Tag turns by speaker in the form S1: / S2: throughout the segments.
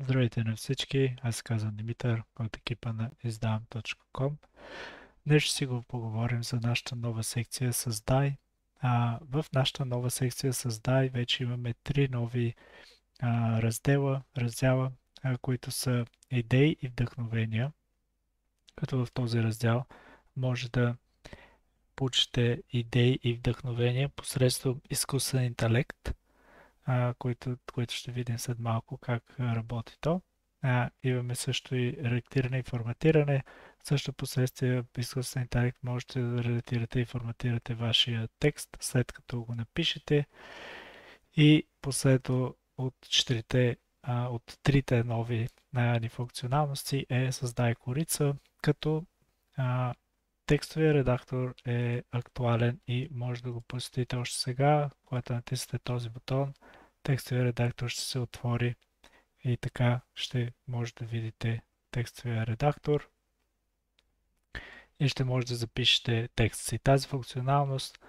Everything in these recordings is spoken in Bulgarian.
S1: Здравейте на всички, аз се казвам Димитър от екипа на izdavам.com. Днес ще си го поговорим за нашата нова секция Създай. В нашата нова секция Създай вече имаме три нови раздела, които са идеи и вдъхновения. Като в този раздел може да получите идеи и вдъхновения посредством изкуствен интелект, които ще видим след малко как работи то. Имаме също и редактиране и форматиране. Също последствие изкуствен интелект можете да редактирате и форматирате вашия текст, след като го напишете. И последно от трите нови ни функционалности е Създай корица, като текстовия редактор е актуален и може да го посетите още сега, когато натиснете този бутон. Текстовия редактор ще се отвори и така ще може да видите текстовия редактор и ще може да запишете текст си. Тази функционалност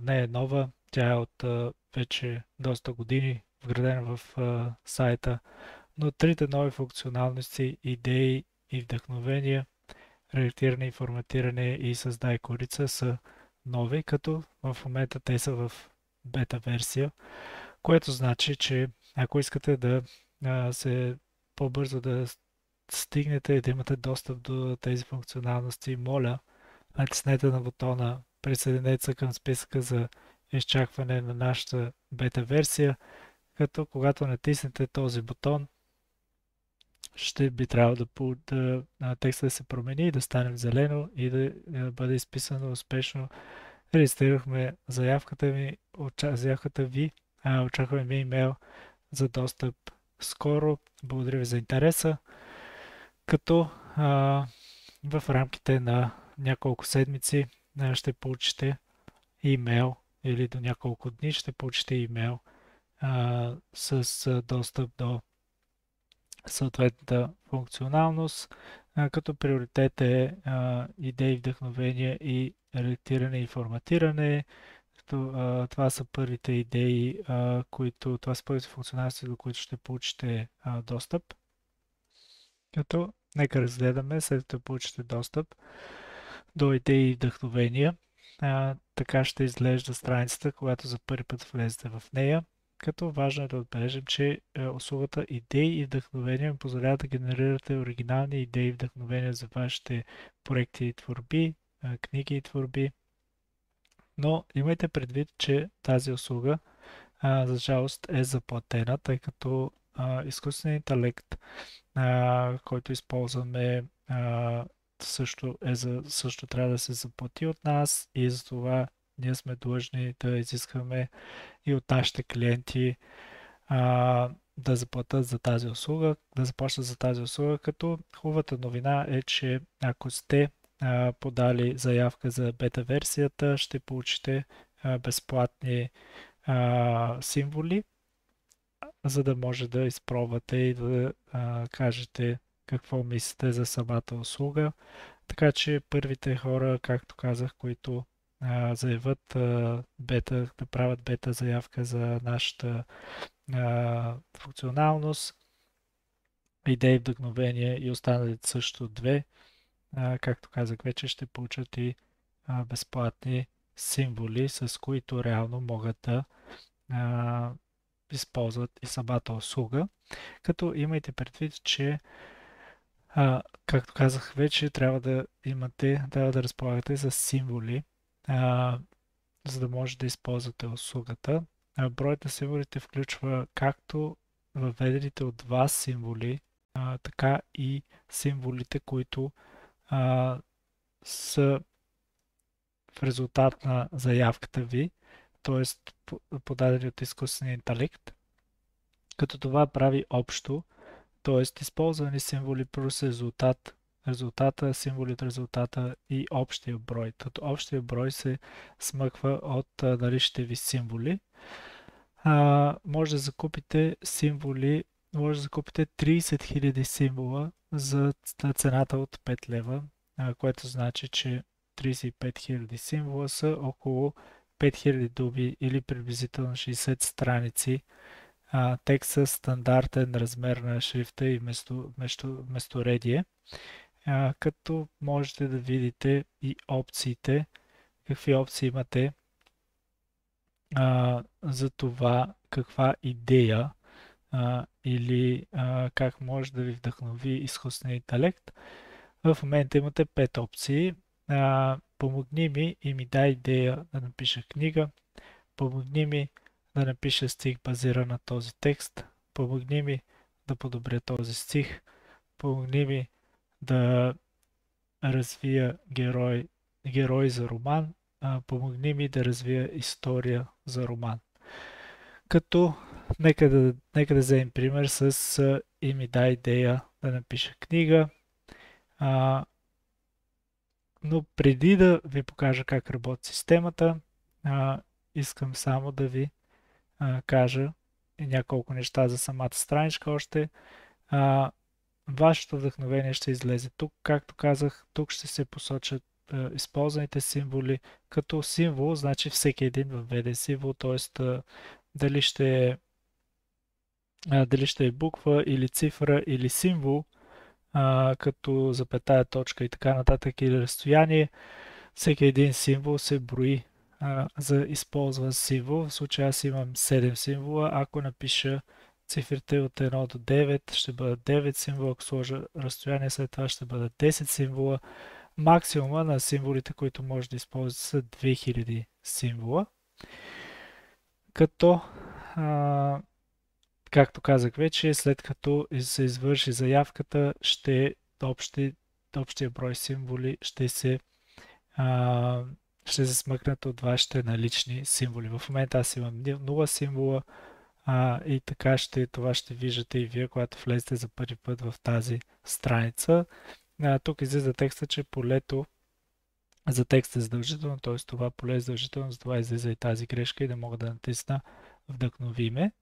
S1: не е нова, тя е от вече доста години вградена в сайта, но трите нови функционалности, идеи и вдъхновения, редактиране и форматиране и Създай корица са нови, като в момента те са в бета версия, което значи, че ако искате да се по-бързо да стигнете и да имате достъп до тези функционалности, моля, натиснете на бутона, присъединете се към списъка за изчакване на нашата бета версия, като когато натиснете този бутон, ще би трябвало текстът да се промени и да стане в зелено и да бъде изписано успешно. Регистрирахме заявката ви, очакваме ви имейл за достъп скоро. Благодаря ви за интереса, като в рамките на няколко седмици ще получите имейл или до няколко дни ще получите имейл с достъп до съответната функционалност, като приоритет е идеи, вдъхновения и редактиране и форматиране. Това са първите идеи, това са първите функционалности, до които ще получите достъп. Като нека разгледаме, след като получите достъп до идеи и вдъхновения. Така ще изглежда страницата, когато за първи път влезете в нея. Като важно е да отбележим, че услугата идеи и вдъхновения ви позволява да генерирате оригинални идеи и вдъхновения за вашите проекти и творби, книги и творби. Но имайте предвид, че тази услуга за жалост е заплатена, тъй като изкуственият интелект, който използваме, също трябва да се заплати от нас и затова ние сме длъжни да изискаме и от нашите клиенти да заплатят за тази услуга, да заплащат за тази услуга, като хубавата новина е, че ако сте подали заявка за бета версията, ще получите безплатни символи, за да може да изпробвате и да кажете какво мислите за самата услуга. Така че първите хора, както казах, които заявят бета, да правят бета заявка за нашата функционалност, идеи, вдъхновения и останалите също две, както казах вече, ще получат и безплатни символи, с които реално могат да използват и самата услуга. Като имайте предвид, че както казах вече, трябва да разполагате с символи, за да може да използвате услугата. Броят на символите включва както въведените от вас символи, така и символите, които са в резултат на заявката ви, т.е. подадени от изкуствения интелект, като това прави общо, т.е. използвани символи плюс резултата, символи от резултата и общия брой. Като общия брой се смъква от наличните ви символи. Може да закупите символи, може да закупите 30 000 символа за цената от 5 лева, което значи, че 35 000 символа са около 5000 думи или приблизително 60 страници текст с стандартен размер на шрифта и месторедие, като можете да видите и опциите, какви опции имате за това каква идея или как може да ви вдъхнови изкуствен интелект. В момента имате 5 опции. Помогни ми и ми дай идея да напиша книга. Помогни ми да напиша стих базиран на този текст. Помогни ми да подобря този стих. Помогни ми да развия герой за роман. Помогни ми да развия история за роман. Като нека да вземем пример с и ми дай идея да напиша книга. Но преди да ви покажа как работи системата, искам само да ви кажа няколко неща за самата страничка още. Вашето вдъхновение ще излезе тук. Както казах, тук ще се посочат използваните символи. Като символ, значи всеки един въведен символ, т.е. дали ще е буква или цифра или символ, като запетая, точка и така нататък, или разстояние, всеки един символ се брои за използван символ. В случая аз имам 7 символа. Ако напиша цифрите от 1 до 9, ще бъдат 9 символа. Ако сложа разстояние след това, ще бъдат 10 символа. Максимума на символите, които може да използвате, са 2000 символа. Като както казах вече, след като се извърши заявката, общия брой символи ще се смъкнат от вашите налични символи. В момента аз имам 0 символа и така това ще виждате и вие, когато влезете за първи път в тази страница. Тук излиза текста, че полето за текст е задължително, т.е. това поле е задължително, затова излиза и тази грешка и да мога да натисна вдъхнови ме.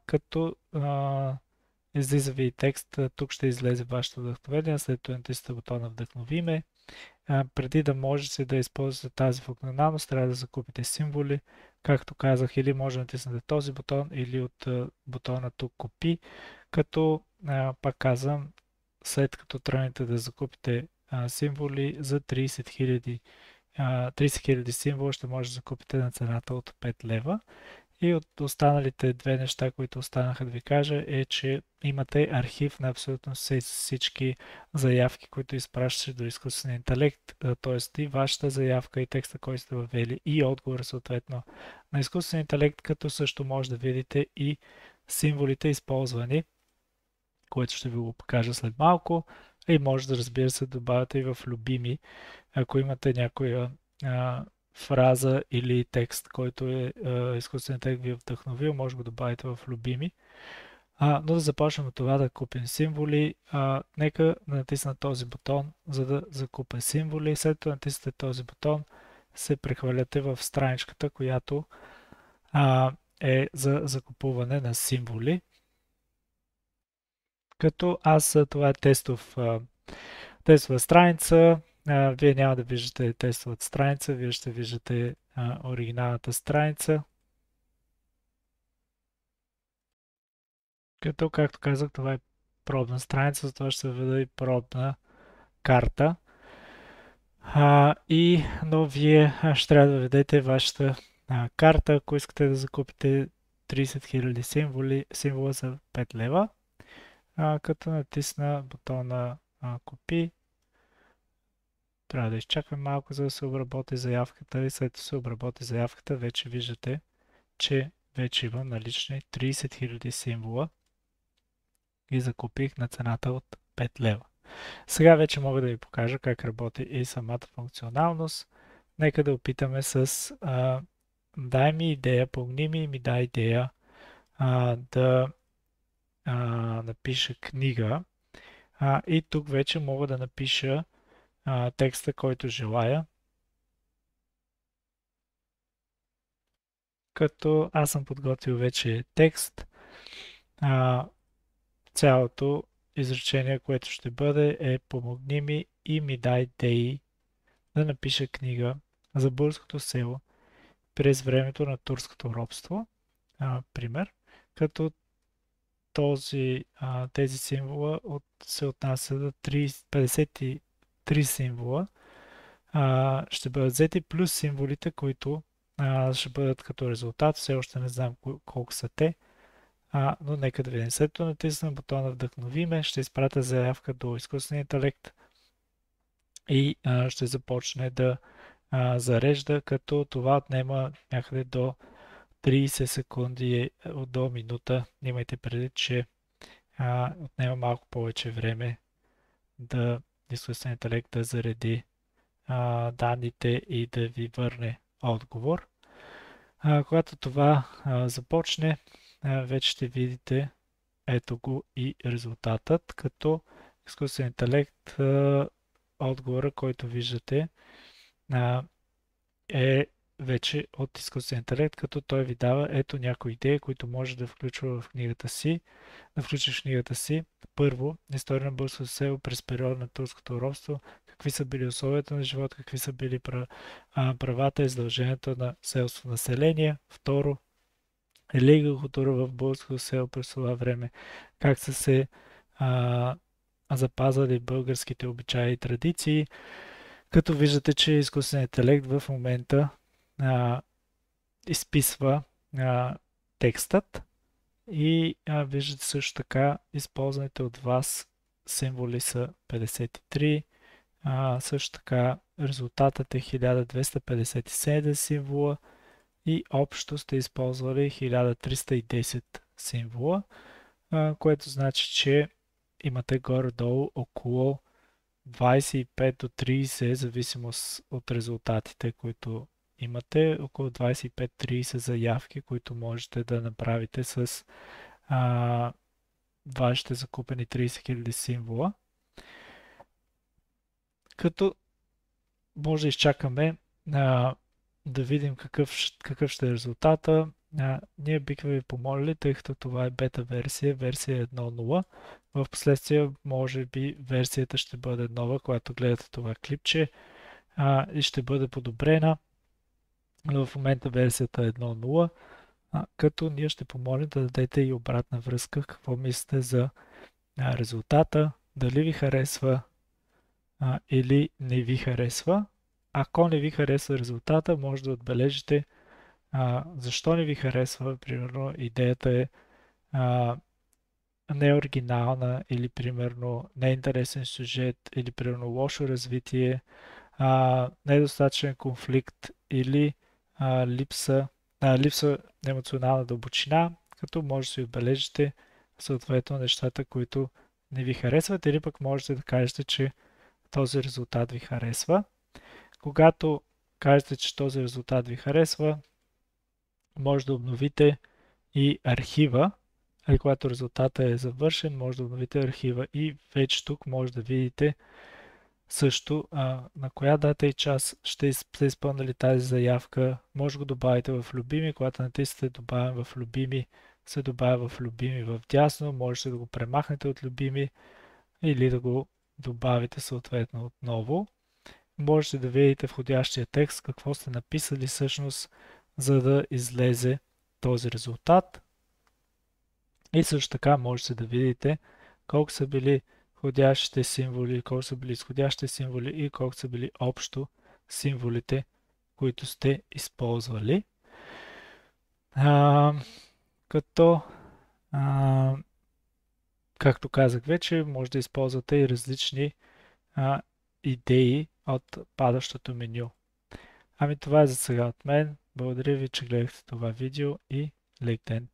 S1: Като излиза ви текст, тук ще излезе вашето вдъхновение, след това натиснете бутона вдъхнови ме. Преди да можете да използвате тази функционалност, трябва да закупите символи. Както казах, или може да натиснете този бутон, или от бутона тук купи, като пак казвам, след като тръгнете да закупите символи за 30 000 символа, ще може да закупите на цената от 5 лева. И от останалите две неща, които останаха да ви кажа, е, че имате архив на абсолютно всички заявки, които изпращате до изкуствения интелект, т.е. и вашата заявка, и текста, който сте въвели, и отговора съответно на изкуствения интелект, като също може да видите и символите използвани, което ще ви го покажа след малко. И може да, разбира се, добавяте и в любими, ако имате някоя фраза или текст, който изкуствен интелект ви е вдъхновил, може да го добавите в любими. Но да започнем от това да купим символи. Нека да натисна този бутон, за да закупя символи. След това натиснете този бутон, се прехвърляте в страничката, която е за закупуване на символи. Като това е тестова страница. Вие няма да виждате тестовата страница, вие ще виждате оригиналната страница. Като, както казах, това е пробна страница, затова ще въведа и пробна карта. Но вие ще трябва да введете вашата карта, ако искате да закупите 30 000 символа за 5 лева. Като натисна бутона купи, трябва да изчакваме малко, за да се обработи заявката, и след като се обработи заявката, вече виждате, че вече имам налични 30 000 символа и закупих на цената от 5 лева. Сега вече мога да ви покажа как работи и самата функционалност. Нека да опитаме с дай ми идея, помогни ми и ми дай идея да напиша книга. И тук вече мога да напиша текста, който желая. Като аз съм подготвил вече текст. Цялото изречение, което ще бъде, е помогни ми и ми дай идеи да напиша книга за българското село през времето на турското робство. Пример. като тези символа се отнася до 53 символа. Ще бъдат взети плюс символите, които ще бъдат като резултат. Все още не знам колко са те, но нека да видим. След като натисна бутона Вдъхновиме, ще изпратя заявка до изкуствения интелект и ще започне да зарежда, като това отнема някъде до 30 секунди до минута. Имайте предвид, че отнема малко повече време да изкуственият интелект да зареди данните и да ви върне отговор. Когато това започне, вече ще видите ето го и резултатът, като изкуствен интелект, отговора, който виждате, е вече от изкуствен интелект, като той ви дава ето някои идеи, които може да включва в книгата си. Да включиш в книгата си. Първо, история на българското село през периода на турското робство, какви са били условията на живот, какви са били правата и задълженията на селското население. Второ, религия и култура в българското село през това време, как са се запазвали българските обичаи и традиции, като виждате, че изкуственият интелект в момента изписва текстът и виждате също така използваните от вас символи са 53, също така резултатът е 1257 символа и общо сте използвали 1310 символа, което значи, че имате горе-долу около 25 до 30, зависимост от резултатите, които имате, около 25-30 заявки, които можете да направите с вашите закупени 30 000 символа. Като може да изчакаме да видим какъв ще е резултата. Ние бихме ви помолили, тъй като това е бета версия, версия 1.0. В последствие, може би, версията ще бъде нова, когато гледате това клипче и ще бъде подобрена. Но в момента версията е 1.0, като ние ще помолим да дадете и обратна връзка, какво мислите за резултата, дали ви харесва или не ви харесва. Ако не ви харесва резултата, може да отбележите защо не ви харесва. Примерно идеята е не е оригинална или примерно не е интересен сюжет или примерно лошо развитие, недостатъчен конфликт или липса на емоционална дълбочина, като може да си отбележите съответно нещата, които не ви харесват, или пък можете да кажете, че този резултат ви харесва. Когато кажете, че този резултат ви харесва, може да обновите и архива, или когато резултатът е завършен, може да обновите архива и вече тук може да видите също на коя дата и час ще сте изпълнили тази заявка. Може да го добавите в любими, когато натиснете добавям в любими, се добавя в любими в дясно, можете да го премахнете от любими или да го добавите съответно отново. Можете да видите входящия текст, какво сте написали всъщност, за да излезе този резултат. И също така можете да видите колко са били входящите символи, колко са били изходящите символи и колко са били общо символите, които сте използвали. Като както казах вече, може да използвате и различни идеи от падащото меню. Ами това е за сега от мен. Благодаря ви, че гледахте това видео и лек ден!